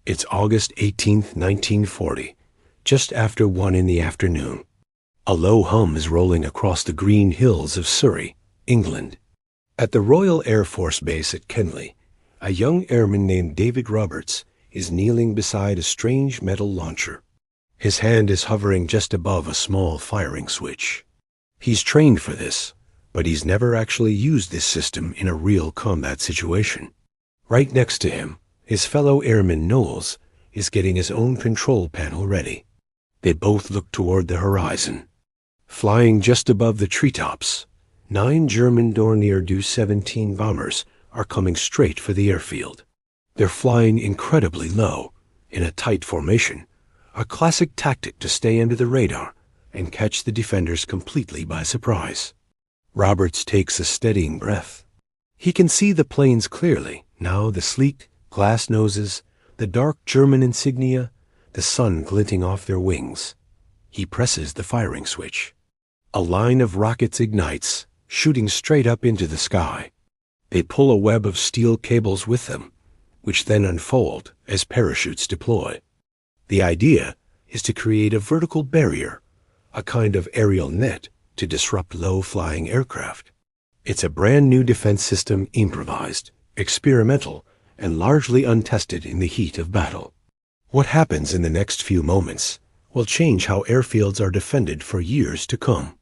It's August 18th, 1940, just after 1 in the afternoon. A low hum is rolling across the green hills of Surrey, England. At the Royal Air Force Base at Kenley, a young airman named David Roberts is kneeling beside a strange metal launcher. His hand is hovering just above a small firing switch. He's trained for this, but he's never actually used this system in a real combat situation. Right next to him, his fellow airman Knowles is getting his own control panel ready. They both look toward the horizon. Flying just above the treetops, 9 German Dornier Do-17 bombers are coming straight for the airfield. They're flying incredibly low, in a tight formation, a classic tactic to stay under the radar and catch the defenders completely by surprise. Roberts takes a steadying breath. He can see the planes clearly, now the sleek glass noses, the dark German insignia, the sun glinting off their wings. He presses the firing switch. A line of rockets ignites, shooting straight up into the sky. They pull a web of steel cables with them, which then unfold as parachutes deploy. The idea is to create a vertical barrier, a kind of aerial net to disrupt low-flying aircraft. It's a brand new defense system, improvised, experimental, and largely untested in the heat of battle. What happens in the next few moments will change how airfields are defended for years to come.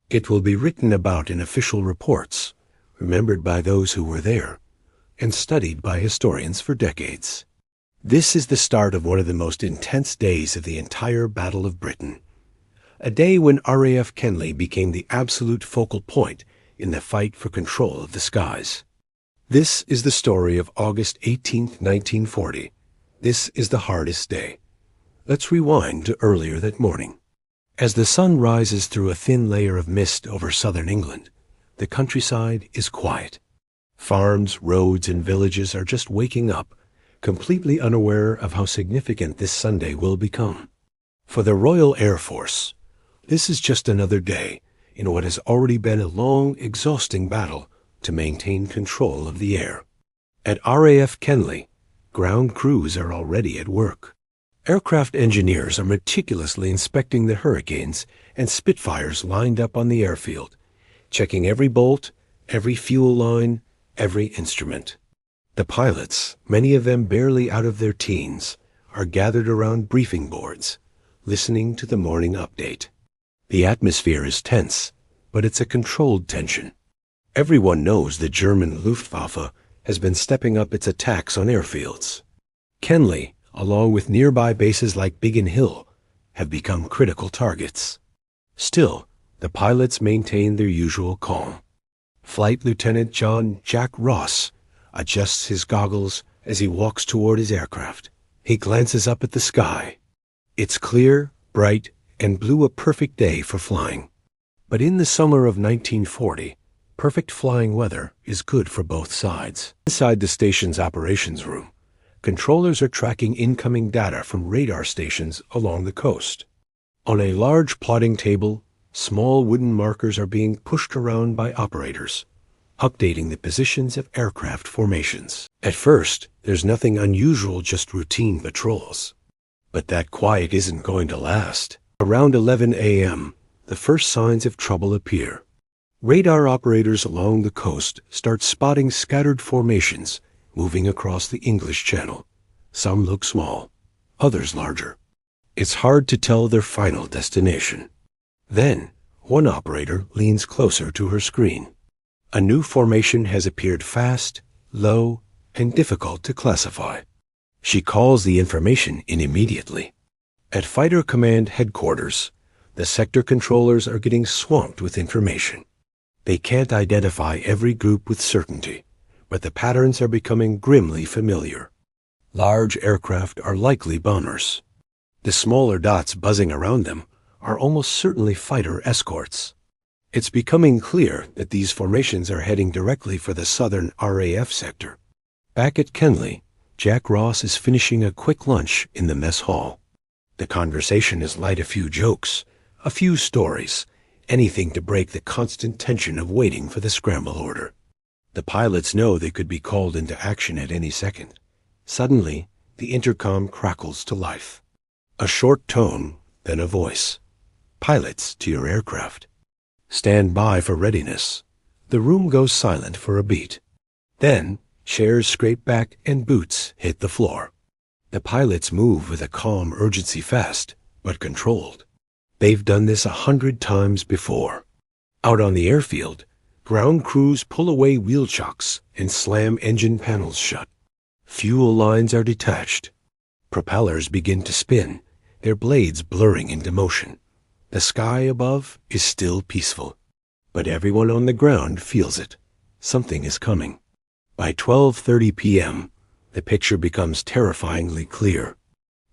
It will be written about in official reports, remembered by those who were there, and studied by historians for decades. This is the start of one of the most intense days of the entire Battle of Britain, a day when RAF Kenley became the absolute focal point in the fight for control of the skies. This is the story of August 18th, 1940. This is the hardest day. Let's rewind to earlier that morning. As the sun rises through a thin layer of mist over southern England, the countryside is quiet. Farms, roads, and villages are just waking up, completely unaware of how significant this Sunday will become. For the Royal Air Force, this is just another day in what has already been a long, exhausting battle to maintain control of the air. At RAF Kenley, ground crews are already at work. Aircraft engineers are meticulously inspecting the Hurricanes and Spitfires lined up on the airfield, checking every bolt, every fuel line, every instrument. The pilots, many of them barely out of their teens, are gathered around briefing boards, listening to the morning update. The atmosphere is tense, but it's a controlled tension. Everyone knows the German Luftwaffe has been stepping up its attacks on airfields. Kenley, along with nearby bases like Biggin Hill, have become critical targets. Still, the pilots maintain their usual calm. Flight Lieutenant John Jack Ross adjusts his goggles as he walks toward his aircraft. He glances up at the sky. It's clear, bright, and blue, a perfect day for flying. But in the summer of 1940, perfect flying weather is good for both sides. Inside the station's operations room, controllers are tracking incoming data from radar stations along the coast. On a large plotting table, small wooden markers are being pushed around by operators, updating the positions of aircraft formations. At first, there's nothing unusual, just routine patrols. But that quiet isn't going to last. Around 11 a.m., the first signs of trouble appear. Radar operators along the coast start spotting scattered formations moving across the English Channel. Some look small, others larger. It's hard to tell their final destination. Then, one operator leans closer to her screen. A new formation has appeared, fast, low, and difficult to classify. She calls the information in immediately. At Fighter Command Headquarters, the sector controllers are getting swamped with information. They can't identify every group with certainty, but the patterns are becoming grimly familiar. Large aircraft are likely bombers. The smaller dots buzzing around them are almost certainly fighter escorts. It's becoming clear that these formations are heading directly for the southern RAF sector. Back at Kenley, Jack Ross is finishing a quick lunch in the mess hall. The conversation is light, a few jokes, a few stories, anything to break the constant tension of waiting for the scramble order. The pilots know they could be called into action at any second. Suddenly, the intercom crackles to life. A short tone, then a voice. Pilots to your aircraft. Stand by for readiness. The room goes silent for a beat. Then, chairs scrape back and boots hit the floor. The pilots move with a calm urgency, fast, but controlled. They've done this 100 times before. Out on the airfield, ground crews pull away wheel chocks and slam engine panels shut. Fuel lines are detached. Propellers begin to spin, their blades blurring into motion. The sky above is still peaceful, but everyone on the ground feels it. Something is coming. By 12:30 p.m., the picture becomes terrifyingly clear.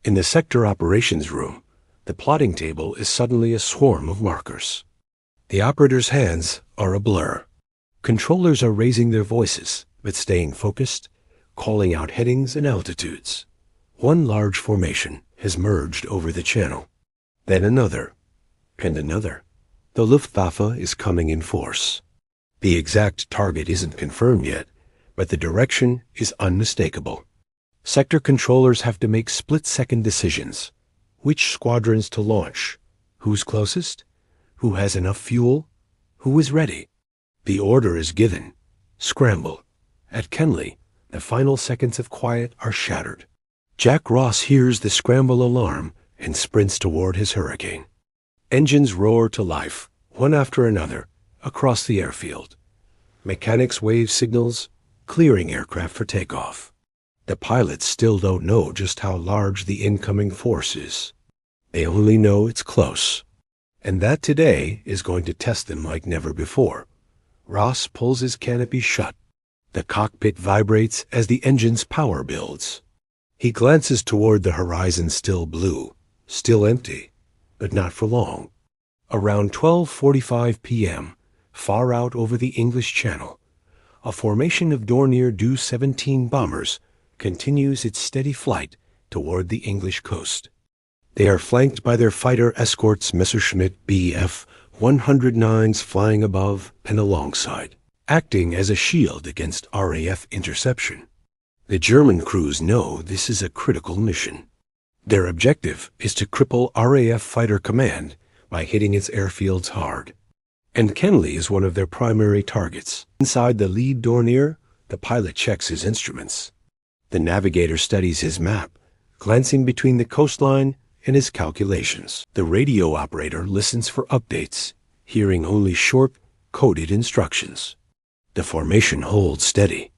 In the sector operations room, the plotting table is suddenly a swarm of markers. The operators' hands are a blur. Controllers are raising their voices, but staying focused, calling out headings and altitudes. One large formation has merged over the channel. Then another, and another. The Luftwaffe is coming in force. The exact target isn't confirmed yet, but the direction is unmistakable. Sector controllers have to make split-second decisions. Which squadrons to launch? Who's closest? Who has enough fuel? Who is ready? The order is given. Scramble. At Kenley, the final seconds of quiet are shattered. Jack Ross hears the scramble alarm and sprints toward his Hurricane. Engines roar to life, one after another, across the airfield. Mechanics wave signals, clearing aircraft for takeoff. The pilots still don't know just how large the incoming force is. They only know it's close. And that today is going to test them like never before. Ross pulls his canopy shut. The cockpit vibrates as the engine's power builds. He glances toward the horizon, still blue, still empty, but not for long. Around 12:45 p.m., far out over the English Channel, a formation of Dornier Do-17 bombers continues its steady flight toward the English coast. They are flanked by their fighter escorts Messerschmitt Bf 109s flying above and alongside, acting as a shield against RAF interception. The German crews know this is a critical mission. Their objective is to cripple RAF fighter command by hitting its airfields hard. And Kenley is one of their primary targets. Inside the lead Dornier, the pilot checks his instruments. The navigator studies his map, glancing between the coastline and his calculations. The radio operator listens for updates, hearing only short, coded instructions. The formation holds steady.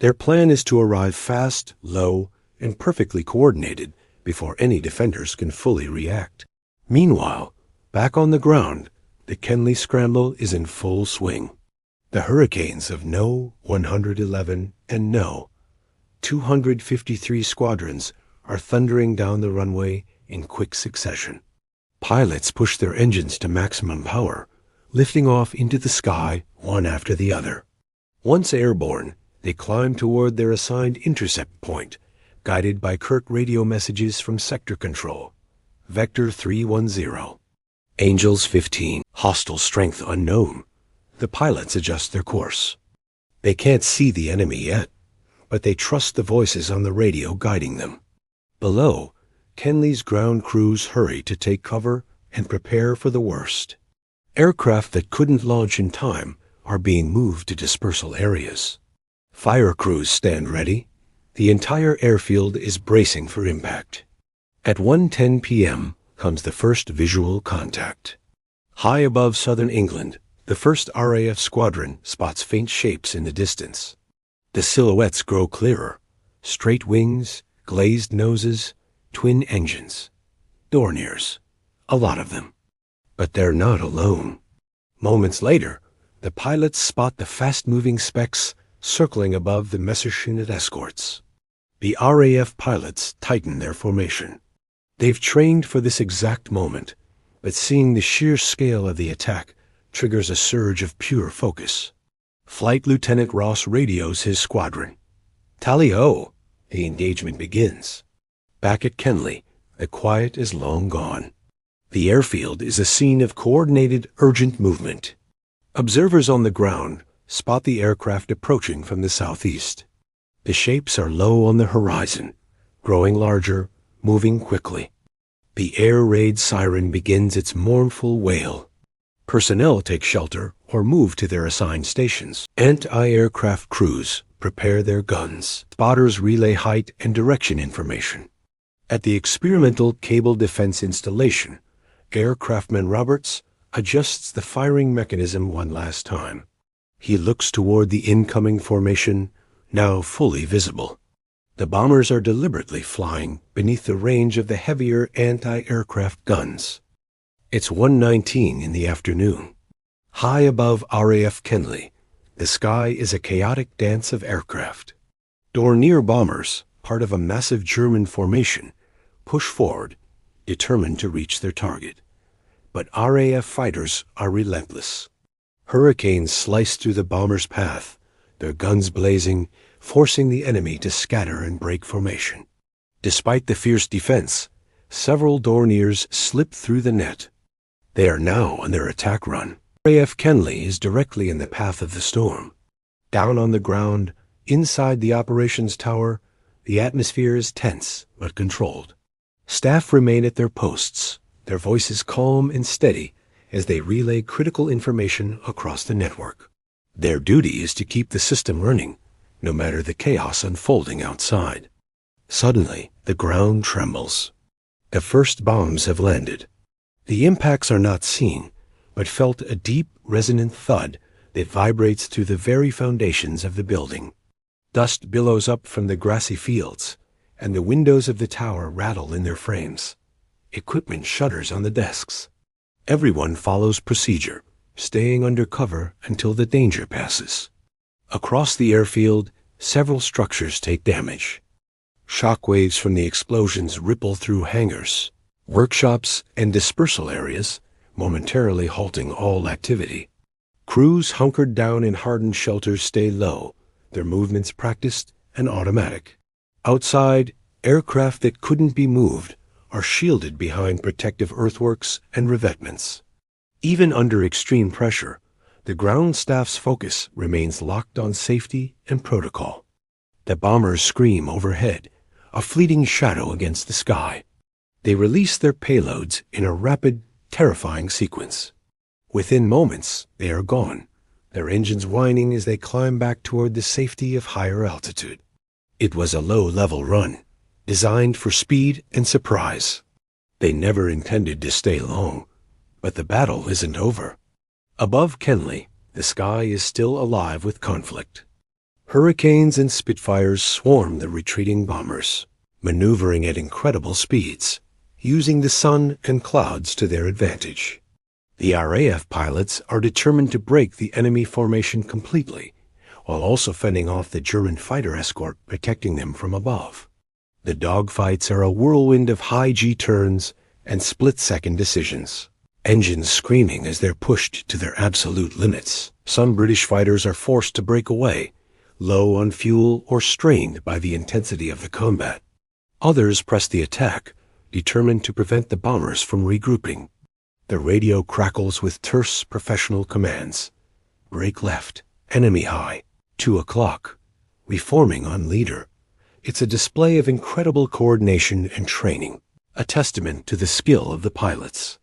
Their plan is to arrive fast, low, and perfectly coordinated before any defenders can fully react. Meanwhile, back on the ground, the Kenley scramble is in full swing. The hurricanes of No. 111 and No. 253 squadrons are thundering down the runway in quick succession. Pilots push their engines to maximum power, lifting off into the sky one after the other. Once airborne, they climb toward their assigned intercept point, guided by curt radio messages from sector control. Vector 310. Angels 15. Hostile strength unknown. The pilots adjust their course. They can't see the enemy yet, but they trust the voices on the radio guiding them. Below, Kenley's ground crews hurry to take cover and prepare for the worst. Aircraft that couldn't launch in time are being moved to dispersal areas. Fire crews stand ready. The entire airfield is bracing for impact. At 1:10 p.m. comes the first visual contact. High above southern England, the first RAF squadron spots faint shapes in the distance. The silhouettes grow clearer. Straight wings, glazed noses, twin engines. Dorniers. A lot of them. But they're not alone. Moments later, the pilots spot the fast-moving specks circling above the Messerschmitt escorts. The RAF pilots tighten their formation. They've trained for this exact moment, but seeing the sheer scale of the attack triggers a surge of pure focus. Flight Lieutenant Ross radios his squadron. Tally-ho! The engagement begins. Back at Kenley, the quiet is long gone. The airfield is a scene of coordinated, urgent movement. Observers on the ground spot the aircraft approaching from the southeast. The shapes are low on the horizon, growing larger, moving quickly. The air raid siren begins its mournful wail. Personnel take shelter or move to their assigned stations. Anti-aircraft crews prepare their guns. Spotters relay height and direction information. At the experimental cable defense installation, Aircraftman Roberts adjusts the firing mechanism one last time. He looks toward the incoming formation, now fully visible. The bombers are deliberately flying beneath the range of the heavier anti-aircraft guns. It's 1:19 in the afternoon. High above RAF Kenley, the sky is a chaotic dance of aircraft. Dornier bombers, part of a massive German formation, push forward, determined to reach their target. But RAF fighters are relentless. Hurricanes slice through the bombers' path, their guns blazing, forcing the enemy to scatter and break formation. Despite the fierce defense, several Dorniers slip through the net. They are now on their attack run. RAF Kenley is directly in the path of the storm. Down on the ground, inside the operations tower, the atmosphere is tense but controlled. Staff remain at their posts, their voices calm and steady as they relay critical information across the network. Their duty is to keep the system running, no matter the chaos unfolding outside. Suddenly, the ground trembles. The first bombs have landed. The impacts are not seen, but felt a deep, resonant thud that vibrates through the very foundations of the building. Dust billows up from the grassy fields, and the windows of the tower rattle in their frames. Equipment shudders on the desks. Everyone follows procedure, staying under cover until the danger passes. Across the airfield, several structures take damage. Shockwaves from the explosions ripple through hangars, workshops, and dispersal areas, momentarily halting all activity. Crews hunkered down in hardened shelters stay low, their movements practiced and automatic. Outside, aircraft that couldn't be moved are shielded behind protective earthworks and revetments. Even under extreme pressure, the ground staff's focus remains locked on safety and protocol. The bombers scream overhead, a fleeting shadow against the sky. They release their payloads in a rapid, terrifying sequence. Within moments, they are gone, their engines whining as they climb back toward the safety of higher altitude. It was a low-level run, designed for speed and surprise. They never intended to stay long, but the battle isn't over. Above Kenley, the sky is still alive with conflict. Hurricanes and Spitfires swarm the retreating bombers, maneuvering at incredible speeds, using the sun and clouds to their advantage. The RAF pilots are determined to break the enemy formation completely, while also fending off the German fighter escort protecting them from above. The dogfights are a whirlwind of high G turns and split-second decisions. Engines screaming as they're pushed to their absolute limits. Some British fighters are forced to break away, low on fuel or strained by the intensity of the combat. Others press the attack, determined to prevent the bombers from regrouping. The radio crackles with terse professional commands. Break left, enemy high, 2 o'clock, reforming on leader. It's a display of incredible coordination and training, a testament to the skill of the pilots.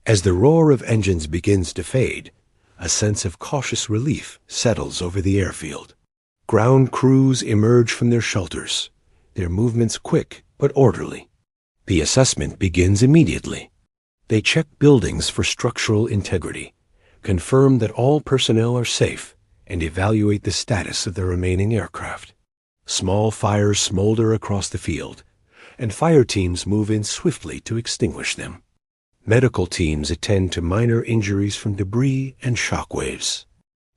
As the roar of engines begins to fade, a sense of cautious relief settles over the airfield. Ground crews emerge from their shelters, their movements quick but orderly. The assessment begins immediately. They check buildings for structural integrity, confirm that all personnel are safe, and evaluate the status of the remaining aircraft. Small fires smolder across the field, and fire teams move in swiftly to extinguish them. Medical teams attend to minor injuries from debris and shock waves.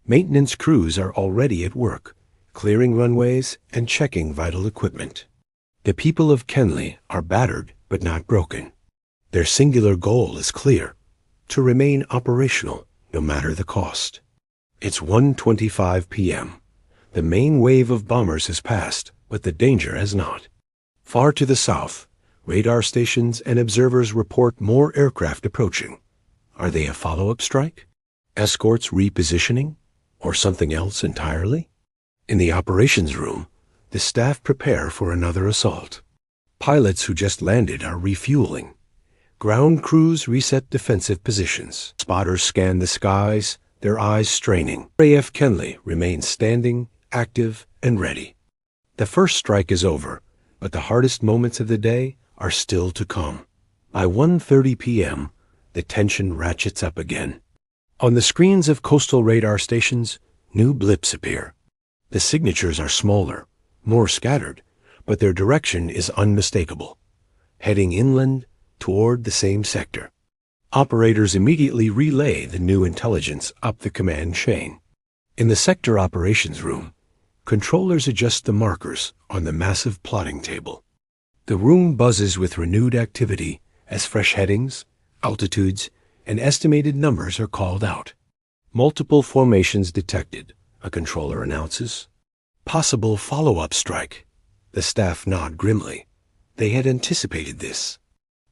Maintenance crews are already at work, clearing runways and checking vital equipment. The people of Kenley are battered but not broken. Their singular goal is clear: to remain operational no matter the cost. It's 1:25 p.m. The main wave of bombers has passed, but the danger has not. Far to the south, radar stations and observers report more aircraft approaching. Are they a follow-up strike? Escorts repositioning? Or something else entirely? In the operations room, the staff prepare for another assault. Pilots who just landed are refueling. Ground crews reset defensive positions. Spotters scan the skies, their eyes straining. RAF Kenley remains standing, active, and ready. The first strike is over, but the hardest moments of the day are still to come. By 1:30 p.m., the tension ratchets up again. On the screens of coastal radar stations, new blips appear. The signatures are smaller, more scattered, but their direction is unmistakable, heading inland toward the same sector. Operators immediately relay the new intelligence up the command chain. In the sector operations room, controllers adjust the markers on the massive plotting table. The room buzzes with renewed activity as fresh headings, altitudes, and estimated numbers are called out. Multiple formations detected, a controller announces. Possible follow-up strike. The staff nod grimly. They had anticipated this.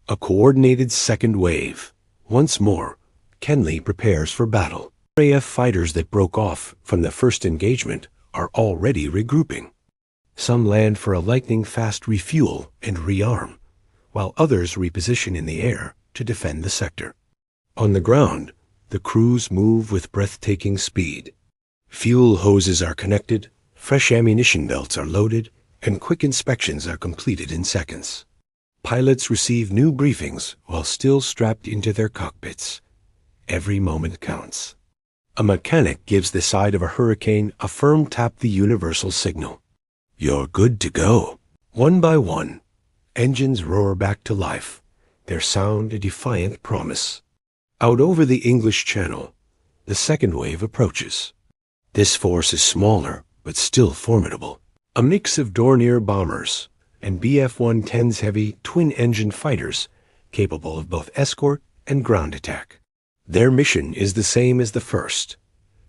A coordinated second wave. Once more, Kenley prepares for battle. RAF fighters that broke off from the first engagement are already regrouping. Some land for a lightning-fast refuel and rearm, while others reposition in the air to defend the sector. On the ground, the crews move with breathtaking speed. Fuel hoses are connected, fresh ammunition belts are loaded, and quick inspections are completed in seconds. Pilots receive new briefings while still strapped into their cockpits. Every moment counts. A mechanic gives the side of a Hurricane a firm tap, the universal signal. You're good to go. One by one, engines roar back to life, their sound a defiant promise. Out over the English Channel, the second wave approaches. This force is smaller, but still formidable. A mix of Dornier bombers and Bf-110s heavy twin-engine fighters capable of both escort and ground attack. Their mission is the same as the first,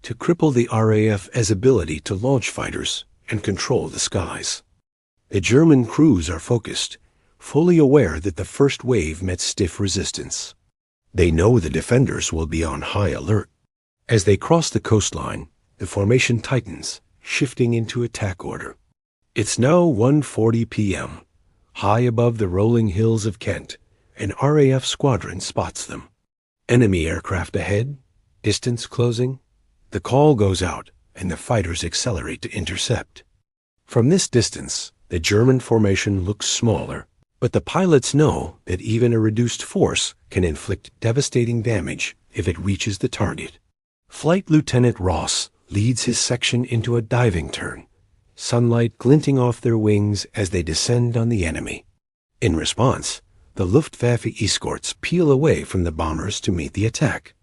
to cripple the RAF's ability to launch fighters and control the skies. The German crews are focused, fully aware that the first wave met stiff resistance. They know the defenders will be on high alert. As they cross the coastline, the formation tightens, shifting into attack order. It's now 1:40 p.m. High above the rolling hills of Kent, an RAF squadron spots them. Enemy aircraft ahead, distance closing. The call goes out, and the fighters accelerate to intercept. From this distance, the German formation looks smaller, but the pilots know that even a reduced force can inflict devastating damage if it reaches the target. Flight Lieutenant Ross leads his section into a diving turn, sunlight glinting off their wings as they descend on the enemy. In response, the Luftwaffe escorts peel away from the bombers to meet the attack.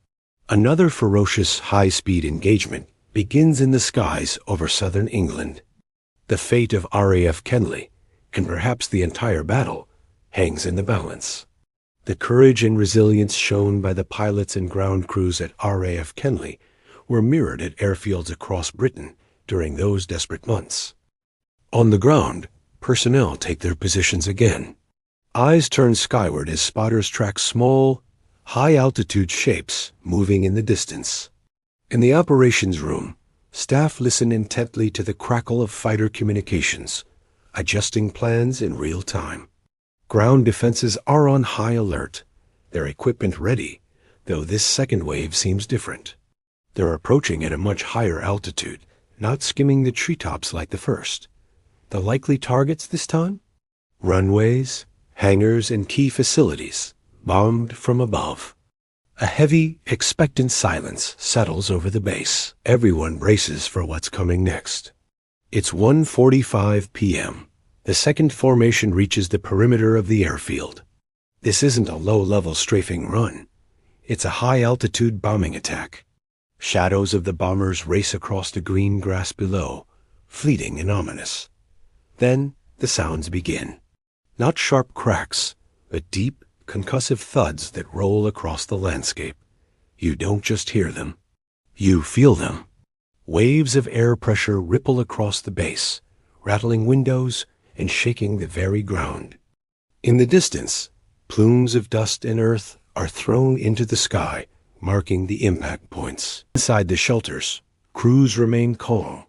Another ferocious high-speed engagement begins in the skies over southern England. The fate of RAF Kenley, and perhaps the entire battle, hangs in the balance. The courage and resilience shown by the pilots and ground crews at RAF Kenley were mirrored at airfields across Britain during those desperate months. On the ground, personnel take their positions again. Eyes turn skyward as spotters track small, high-altitude shapes moving in the distance. In the operations room, staff listen intently to the crackle of fighter communications, adjusting plans in real time. Ground defenses are on high alert, their equipment ready, though this second wave seems different. They're approaching at a much higher altitude, not skimming the treetops like the first. The likely targets this time? Runways, hangars, and key facilities, bombed from above. A heavy, expectant silence settles over the base. Everyone braces for what's coming next. It's 1:45 p.m. The second formation reaches the perimeter of the airfield. This isn't a low-level strafing run. It's a high-altitude bombing attack. Shadows of the bombers race across the green grass below, fleeting and ominous. Then the sounds begin. Not sharp cracks, but deep, concussive thuds that roll across the landscape. You don't just hear them. You feel them. Waves of air pressure ripple across the base, rattling windows and shaking the very ground. In the distance, plumes of dust and earth are thrown into the sky, marking the impact points. Inside the shelters, crews remain calm,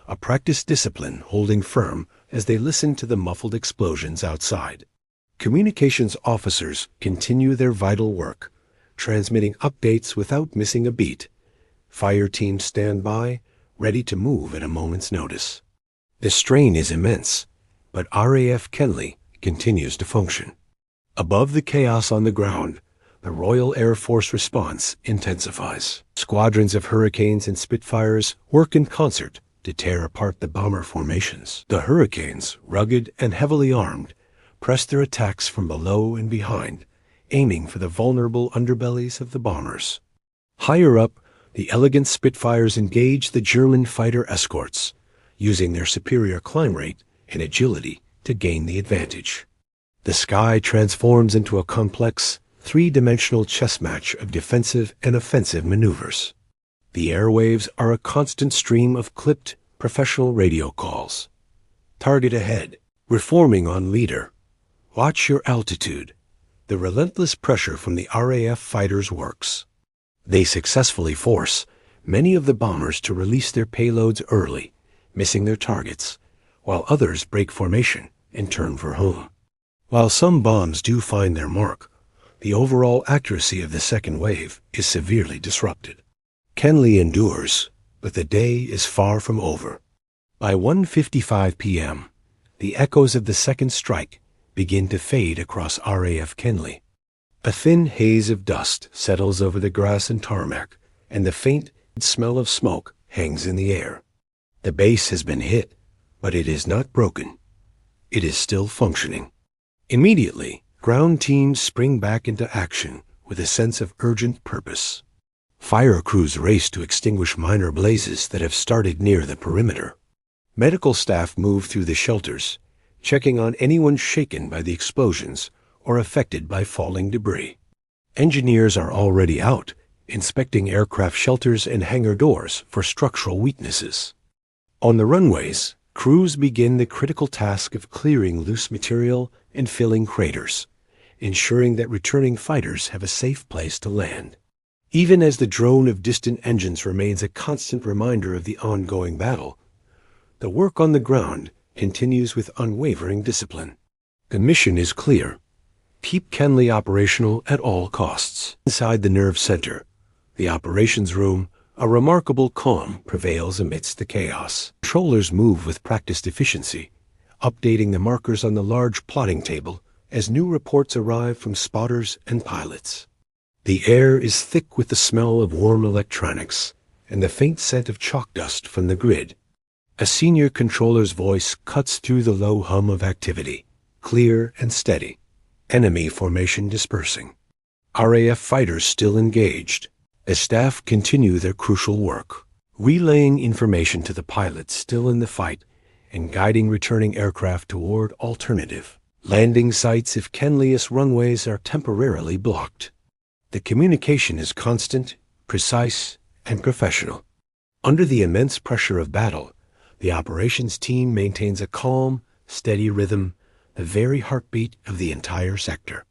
a practiced discipline holding firm as they listen to the muffled explosions outside. Communications officers continue their vital work, transmitting updates without missing a beat. Fire teams stand by, ready to move at a moment's notice. The strain is immense, but RAF Kenley continues to function. Above the chaos on the ground, the Royal Air Force response intensifies. Squadrons of Hurricanes and Spitfires work in concert to tear apart the bomber formations. The Hurricanes, rugged and heavily armed, press their attacks from below and behind, aiming for the vulnerable underbellies of the bombers. Higher up, the elegant Spitfires engage the German fighter escorts, using their superior climb rate and agility to gain the advantage. The sky transforms into a complex, three-dimensional chess match of defensive and offensive maneuvers. The airwaves are a constant stream of clipped, professional radio calls. Target ahead. We're forming on leader. Watch your altitude. The relentless pressure from the RAF fighters works. They successfully force many of the bombers to release their payloads early, missing their targets, while others break formation and turn for home. While some bombs do find their mark, the overall accuracy of the second wave is severely disrupted. Kenley endures, but the day is far from over. By 1:55 p.m., the echoes of the second strike begin to fade across RAF Kenley. A thin haze of dust settles over the grass and tarmac, and the faint smell of smoke hangs in the air. The base has been hit, but it is not broken. It is still functioning. Immediately, ground teams spring back into action with a sense of urgent purpose. Fire crews race to extinguish minor blazes that have started near the perimeter. Medical staff move through the shelters, checking on anyone shaken by the explosions or affected by falling debris. Engineers are already out, inspecting aircraft shelters and hangar doors for structural weaknesses. On the runways, crews begin the critical task of clearing loose material and filling craters, ensuring that returning fighters have a safe place to land. Even as the drone of distant engines remains a constant reminder of the ongoing battle, the work on the ground continues with unwavering discipline. The mission is clear. Keep Kenley operational at all costs. Inside the nerve center, the operations room, a remarkable calm prevails amidst the chaos. Controllers move with practiced efficiency, updating the markers on the large plotting table as new reports arrive from spotters and pilots. The air is thick with the smell of warm electronics and the faint scent of chalk dust from the grid. A senior controller's voice cuts through the low hum of activity, clear and steady. Enemy formation dispersing. RAF fighters still engaged. The staff continue their crucial work, relaying information to the pilots still in the fight and guiding returning aircraft toward alternative landing sites if Kenley's runways are temporarily blocked. The communication is constant, precise, and professional. Under the immense pressure of battle, the operations team maintains a calm, steady rhythm, the very heartbeat of the entire sector.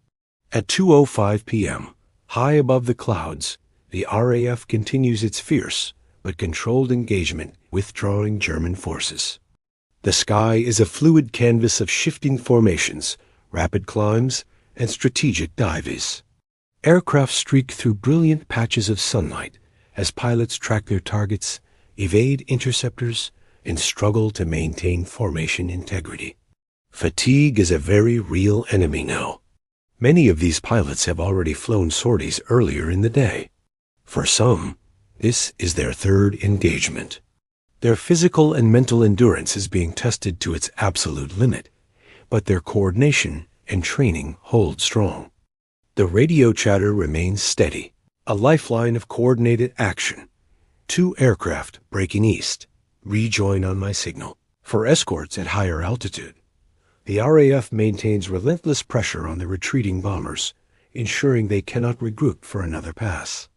At 2:05 p.m., high above the clouds, the RAF continues its fierce but controlled engagement with withdrawing German forces. The sky is a fluid canvas of shifting formations, rapid climbs, and strategic dives. Aircraft streak through brilliant patches of sunlight as pilots track their targets, evade interceptors, and struggle to maintain formation integrity. Fatigue is a very real enemy now. Many of these pilots have already flown sorties earlier in the day. For some, this is their third engagement. Their physical and mental endurance is being tested to its absolute limit, but their coordination and training hold strong. The radio chatter remains steady, a lifeline of coordinated action. 2 aircraft breaking east. Rejoin on my signal. For escorts at higher altitude, the RAF maintains relentless pressure on the retreating bombers, ensuring they cannot regroup for another pass.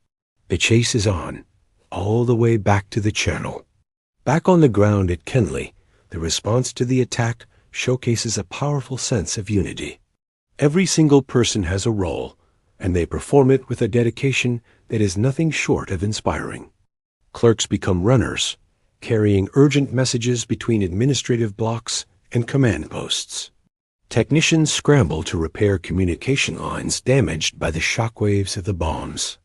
The chase is on, all the way back to the channel. Back on the ground at Kenley, the response to the attack showcases a powerful sense of unity. Every single person has a role, and they perform it with a dedication that is nothing short of inspiring. Clerks become runners, carrying urgent messages between administrative blocks and command posts. Technicians scramble to repair communication lines damaged by the shockwaves of the bombs.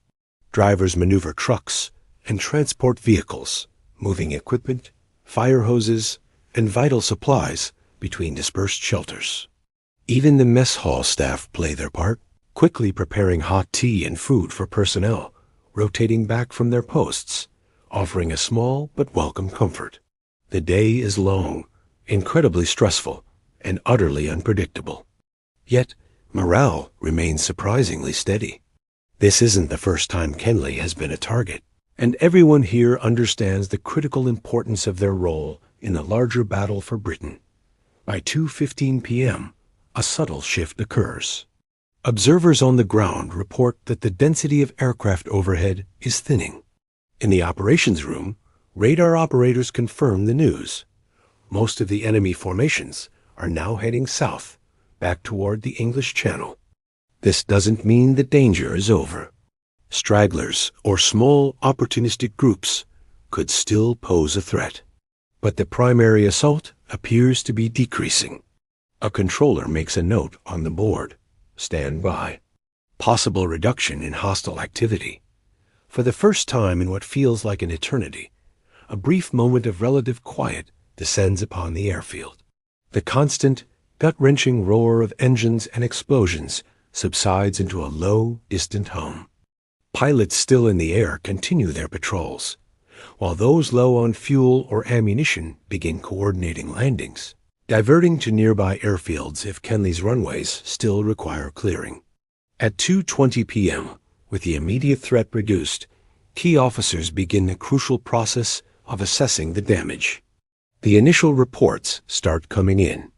Drivers maneuver trucks and transport vehicles, moving equipment, fire hoses, and vital supplies between dispersed shelters. Even the mess hall staff play their part, quickly preparing hot tea and food for personnel, rotating back from their posts, offering a small but welcome comfort. The day is long, incredibly stressful, and utterly unpredictable. Yet, morale remains surprisingly steady. This isn't the first time Kenley has been a target, and everyone here understands the critical importance of their role in the larger battle for Britain. By 2:15 p.m., a subtle shift occurs. Observers on the ground report that the density of aircraft overhead is thinning. In the operations room, radar operators confirm the news. Most of the enemy formations are now heading south, back toward the English Channel. This doesn't mean the danger is over. Stragglers or small opportunistic groups could still pose a threat. But the primary assault appears to be decreasing. A controller makes a note on the board. Stand by. Possible reduction in hostile activity. For the first time in what feels like an eternity, a brief moment of relative quiet descends upon the airfield. The constant, gut-wrenching roar of engines and explosions subsides into a low, distant hum. Pilots still in the air continue their patrols, while those low on fuel or ammunition begin coordinating landings, diverting to nearby airfields if Kenley's runways still require clearing. At 2:20 p.m., with the immediate threat reduced, key officers begin the crucial process of assessing the damage. The initial reports start coming in.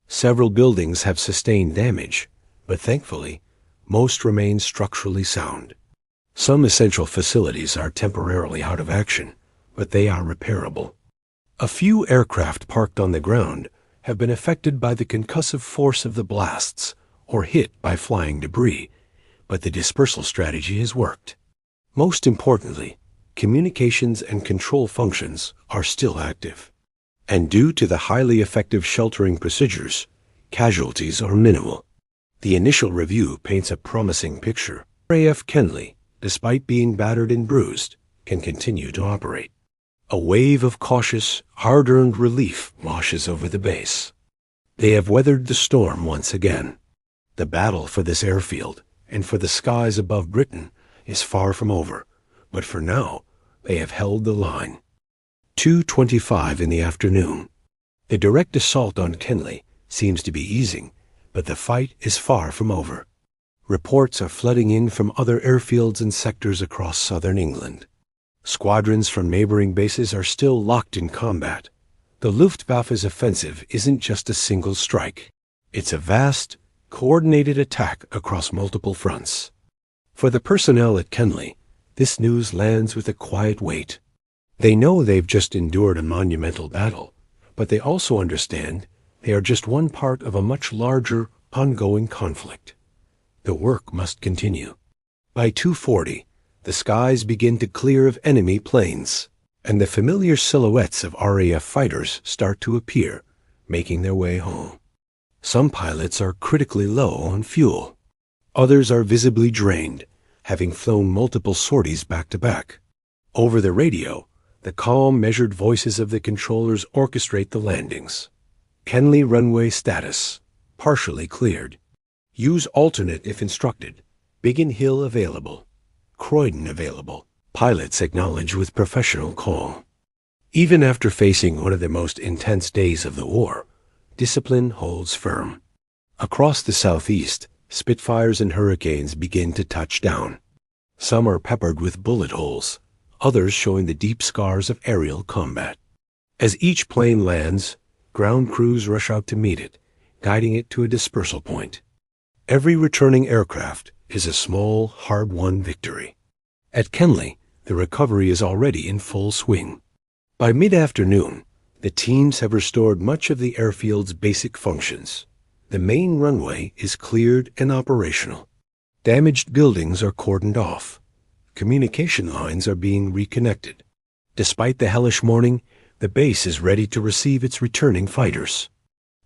Several buildings have sustained damage, but thankfully, most remain structurally sound. Some essential facilities are temporarily out of action, but they are repairable. A few aircraft parked on the ground have been affected by the concussive force of the blasts or hit by flying debris, but the dispersal strategy has worked. Most importantly, communications and control functions are still active. And due to the highly effective sheltering procedures, casualties are minimal. The initial review paints a promising picture. RAF Kenley, despite being battered and bruised, can continue to operate. A wave of cautious, hard-earned relief washes over the base. They have weathered the storm once again. The battle for this airfield and for the skies above Britain is far from over, but for now, they have held the line. 2:25 in the afternoon. The direct assault on Kenley seems to be easing, but the fight is far from over. Reports are flooding in from other airfields and sectors across southern England. Squadrons from neighboring bases are still locked in combat. The Luftwaffe's offensive isn't just a single strike. It's a vast, coordinated attack across multiple fronts. For the personnel at Kenley, this news lands with a quiet weight. They know they've just endured a monumental battle, but they also understand they are just one part of a much larger, ongoing conflict. The work must continue. By 2:40, the skies begin to clear of enemy planes, and the familiar silhouettes of RAF fighters start to appear, making their way home. Some pilots are critically low on fuel. Others are visibly drained, having flown multiple sorties back-to-back. Over the radio, the calm, measured voices of the controllers orchestrate the landings. Kenley runway status, partially cleared. Use alternate if instructed. Biggin Hill available. Croydon available. Pilots acknowledge with professional calm. Even after facing one of the most intense days of the war, discipline holds firm. Across the southeast, Spitfires and Hurricanes begin to touch down. Some are peppered with bullet holes, others showing the deep scars of aerial combat. As each plane lands, ground crews rush out to meet it, guiding it to a dispersal point. Every returning aircraft is a small, hard-won victory. At Kenley, the recovery is already in full swing. By mid-afternoon, the teams have restored much of the airfield's basic functions. The main runway is cleared and operational. Damaged buildings are cordoned off. Communication lines are being reconnected. Despite the hellish morning, the base is ready to receive its returning fighters.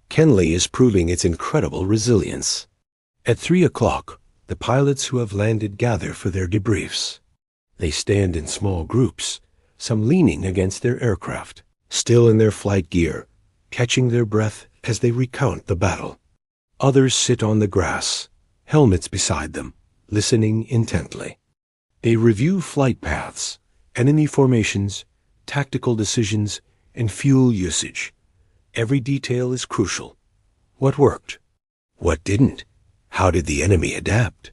Kenley is proving its incredible resilience. At 3 o'clock, the pilots who have landed gather for their debriefs. They stand in small groups, some leaning against their aircraft, still in their flight gear, catching their breath as they recount the battle. Others sit on the grass, helmets beside them, listening intently. They review flight paths, enemy formations, tactical decisions, and fuel usage. Every detail is crucial. What worked? What didn't? How did the enemy adapt?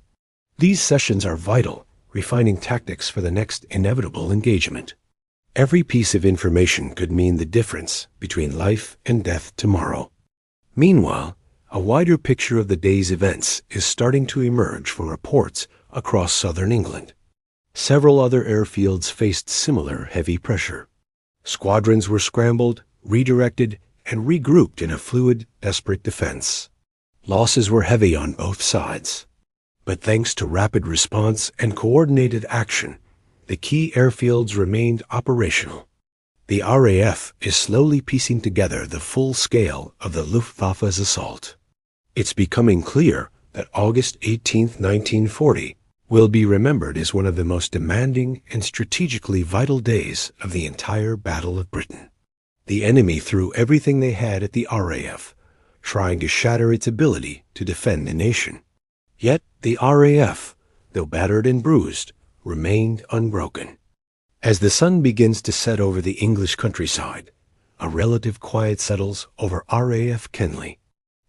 These sessions are vital, refining tactics for the next inevitable engagement. Every piece of information could mean the difference between life and death tomorrow. Meanwhile, a wider picture of the day's events is starting to emerge from reports across southern England. Several other airfields faced similar heavy pressure. Squadrons were scrambled, redirected, and regrouped in a fluid, desperate defense. Losses were heavy on both sides. But thanks to rapid response and coordinated action, the key airfields remained operational. The RAF is slowly piecing together the full scale of the Luftwaffe's assault. It's becoming clear that August 18, 1940, will be remembered as one of the most demanding and strategically vital days of the entire Battle of Britain. The enemy threw everything they had at the RAF, trying to shatter its ability to defend the nation. Yet the RAF, though battered and bruised, remained unbroken. As the sun begins to set over the English countryside, a relative quiet settles over RAF Kenley.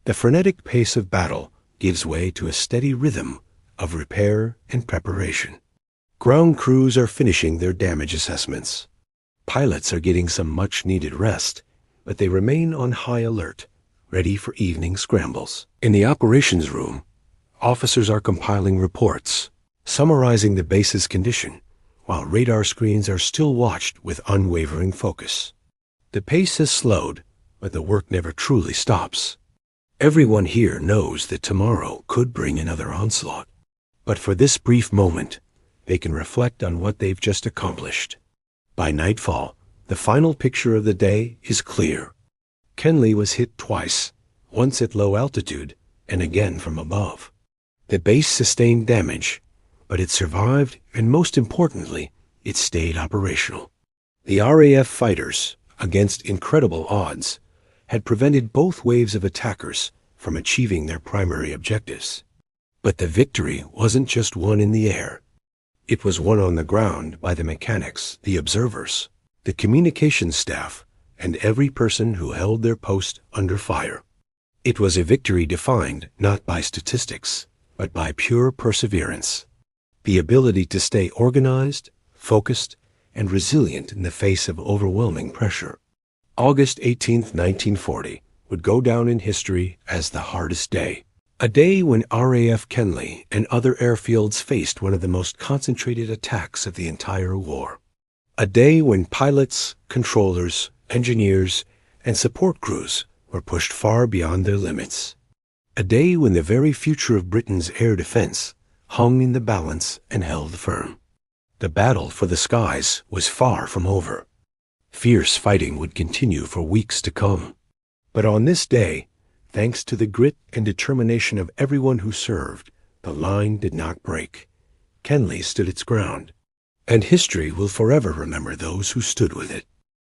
The frenetic pace of battle gives way to a steady rhythm of repair and preparation. Ground crews are finishing their damage assessments. Pilots are getting some much-needed rest, but they remain on high alert, ready for evening scrambles. In the operations room, officers are compiling reports, summarizing the base's condition, while radar screens are still watched with unwavering focus. The pace has slowed, but the work never truly stops. Everyone here knows that tomorrow could bring another onslaught. But for this brief moment, they can reflect on what they've just accomplished. By nightfall, the final picture of the day is clear. Kenley was hit twice, once at low altitude and again from above. The base sustained damage, but it survived, and most importantly, it stayed operational. The RAF fighters, against incredible odds, had prevented both waves of attackers from achieving their primary objectives. But the victory wasn't just won in the air. It was won on the ground by the mechanics, the observers, the communications staff, and every person who held their post under fire. It was a victory defined not by statistics, but by pure perseverance. The ability to stay organized, focused, and resilient in the face of overwhelming pressure. August 18, 1940, would go down in history as the hardest day. A day when RAF Kenley and other airfields faced one of the most concentrated attacks of the entire war. A day when pilots, controllers, engineers, and support crews were pushed far beyond their limits. A day when the very future of Britain's air defense hung in the balance and held firm. The battle for the skies was far from over. Fierce fighting would continue for weeks to come. But on this day, thanks to the grit and determination of everyone who served, the line did not break. Kenley stood its ground, and history will forever remember those who stood with it.